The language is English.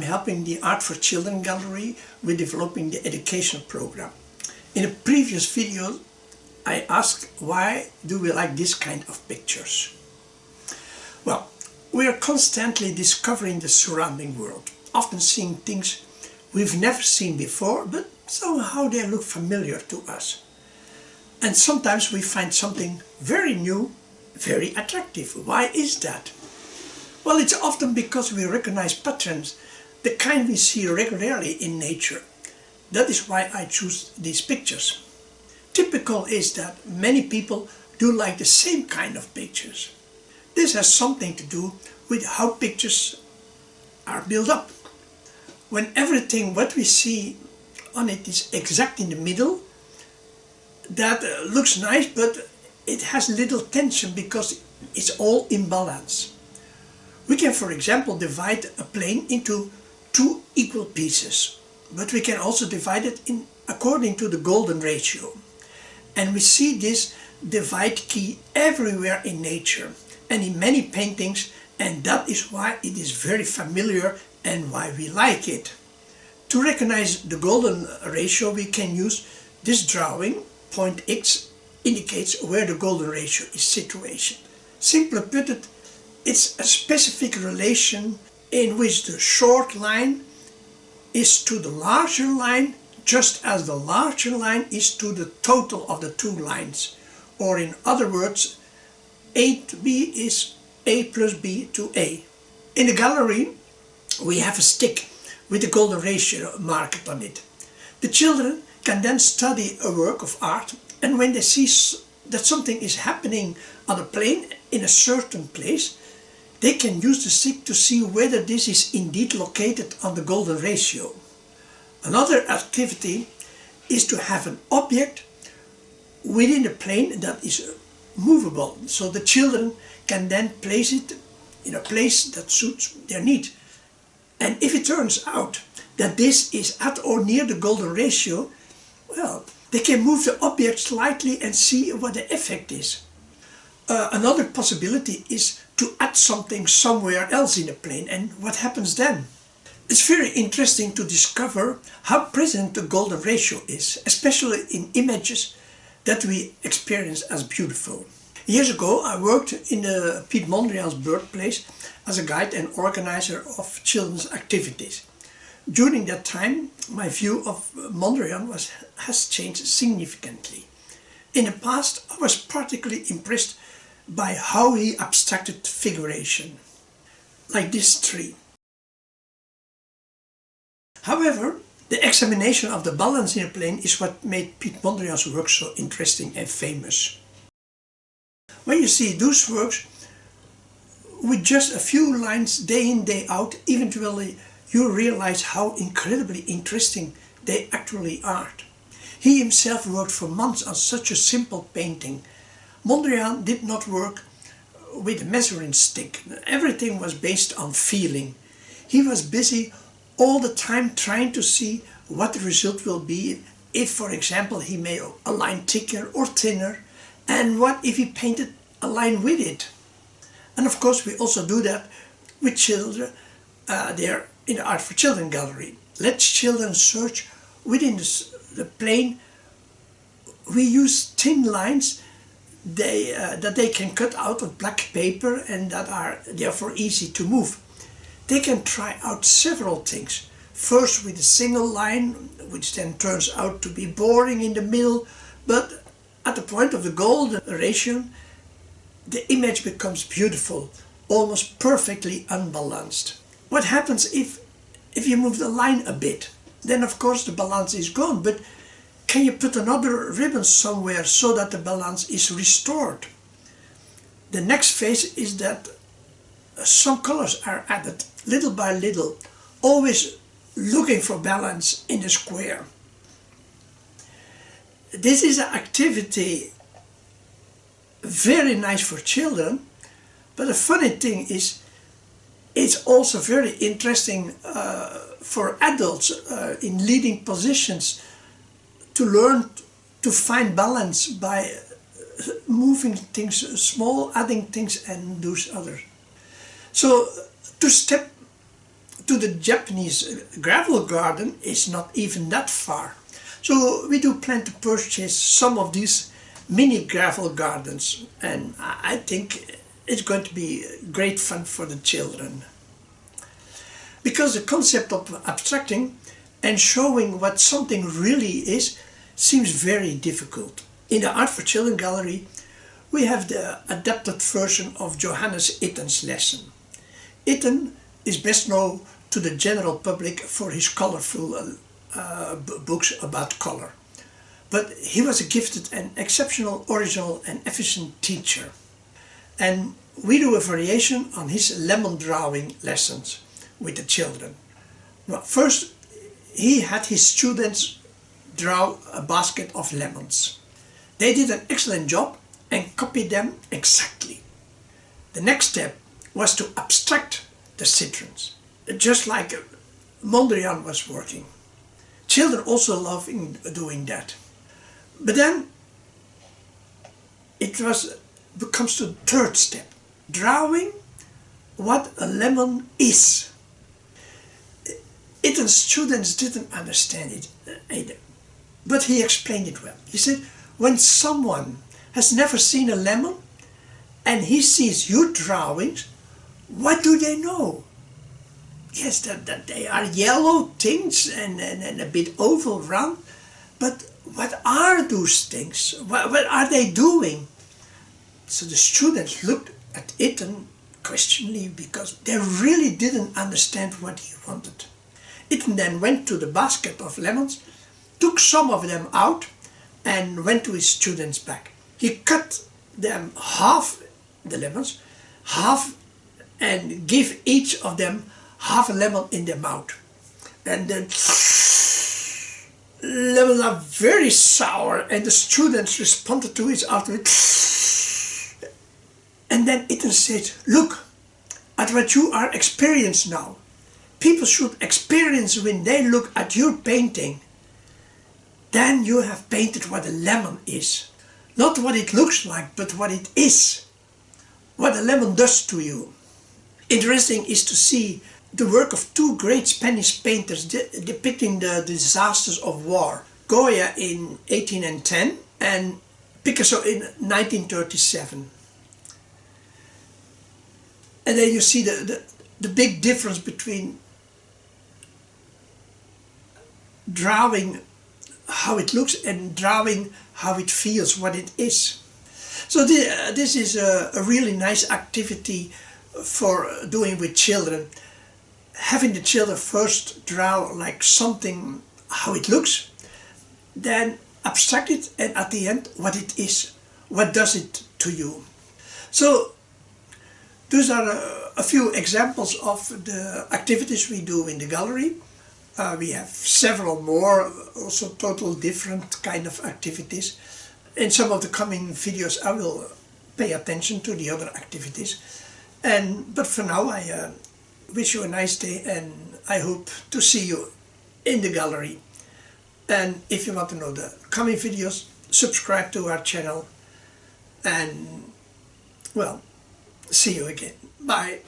I'm helping the Art for Children Gallery with developing the educational program. In a previous video I asked why do we like this kind of pictures. Well, we are constantly discovering the surrounding world, often seeing things we've never seen before, but somehow they look familiar to us. And sometimes we find something very new, very attractive. Why is that? Well, it's often because we recognize patterns, the kind we see regularly in nature. That is why I choose these pictures. Typical is that many people do like the same kind of pictures. This has something to do with how pictures are built up. When everything what we see on it is exact in the middle, that looks nice, but it has little tension because it's all in balance. We can, for example, divide a plane into two equal pieces, but we can also divide it according to the golden ratio. And we see this divide key everywhere in nature and in many paintings, and that is why it is very familiar and why we like it. To recognize the golden ratio, we can use this drawing. Point X indicates where the golden ratio is situated. Simply put, it's a specific relation in which the short line is to the larger line, just as the larger line is to the total of the two lines. Or in other words, A to B is A plus B to A. In the gallery we have a stick with the golden ratio marked on it. The children can then study a work of art, and when they see that something is happening on a plane in a certain place, they can use the stick to see whether this is indeed located on the golden ratio. Another activity is to have an object within the plane that is movable, so the children can then place it in a place that suits their need. And if it turns out that this is at or near the golden ratio, well, they can move the object slightly and see what the effect is. Another possibility is to add something somewhere else in the plane, and what happens then? It's very interesting to discover how present the golden ratio is, especially in images that we experience as beautiful. Years ago I worked in Piet Mondriaan's birthplace as a guide and organizer of children's activities. During that time my view of Mondriaan has changed significantly. In the past I was particularly impressed by how he abstracted figuration, like this tree. However, the examination of the balance in a plane is what made Piet Mondriaan's work so interesting and famous. When you see those works with just a few lines day in day out, eventually you realize how incredibly interesting they actually are. He himself worked for months on such a simple painting. Mondriaan did not work with a measuring stick. Everything was based on feeling. He was busy all the time trying to see what the result will be if, for example, he made a line thicker or thinner, and what if he painted a line with it. And of course we also do that with children there in the Art for Children Gallery. Let children search within the plane. We use thin lines that they can cut out of black paper and that are therefore easy to move. They can try out several things. First with a single line, which then turns out to be boring in the middle, but at the point of the golden ratio, the image becomes beautiful, almost perfectly unbalanced. What happens if you move the line a bit? Then of course the balance is gone, but can you put another ribbon somewhere so that the balance is restored? The next phase is that some colors are added little by little, always looking for balance in the square. This is an activity very nice for children, but the funny thing is it's also very interesting for adults in leading positions to learn to find balance by moving things small, adding things and those others. So to to the Japanese gravel garden is not even that far. So we do plan to purchase some of these mini gravel gardens, and I think it's going to be great fun for the children. Because the concept of abstracting and showing what something really is seems very difficult. In the Art for Children gallery we have the adapted version of Johannes Itten's lesson. Itten is best known to the general public for his colorful books about color. But he was a gifted and exceptional, original and efficient teacher. And we do a variation on his lemon drawing lessons with the children. Well, first, he had his students draw a basket of lemons. They did an excellent job and copied them exactly. The next step was to abstract the citrons, just like Mondrian was working. Children also love doing that. But then it becomes the third step, drawing what a lemon is. Itten's students didn't understand it either, but he explained it well. He said, when someone has never seen a lemon and he sees your drawings, what do they know? Yes, that they are yellow things and a bit oval round, but what are those things? What are they doing? So the students looked at Itten questioningly because they really didn't understand what he wanted. Itten then went to the basket of lemons, took some of them out and went to his students back. He cut them half, the lemons, half, and gave each of them half a lemon in their mouth. And then lemons are very sour and the students responded to it afterwards. And then Itten said, look at what you are experiencing now. People should experience when they look at your painting. Then you have painted what a lemon is. Not what it looks like, but what it is. What a lemon does to you. Interesting is to see the work of two great Spanish painters depicting the disasters of war. Goya in 1810 and Picasso in 1937. And then you see the big difference between drawing how it looks and drawing how it feels, what it is. So this is a really nice activity for doing with children. Having the children first draw like something, how it looks, then abstract it, and at the end what it is. What does it to you? So those are a few examples of the activities we do in the gallery. We have several more, also total different kind of activities. In some of the coming videos I will pay attention to the other activities. But for now I wish you a nice day and I hope to see you in the gallery. And if you want to know the coming videos, subscribe to our channel and well, see you again. Bye.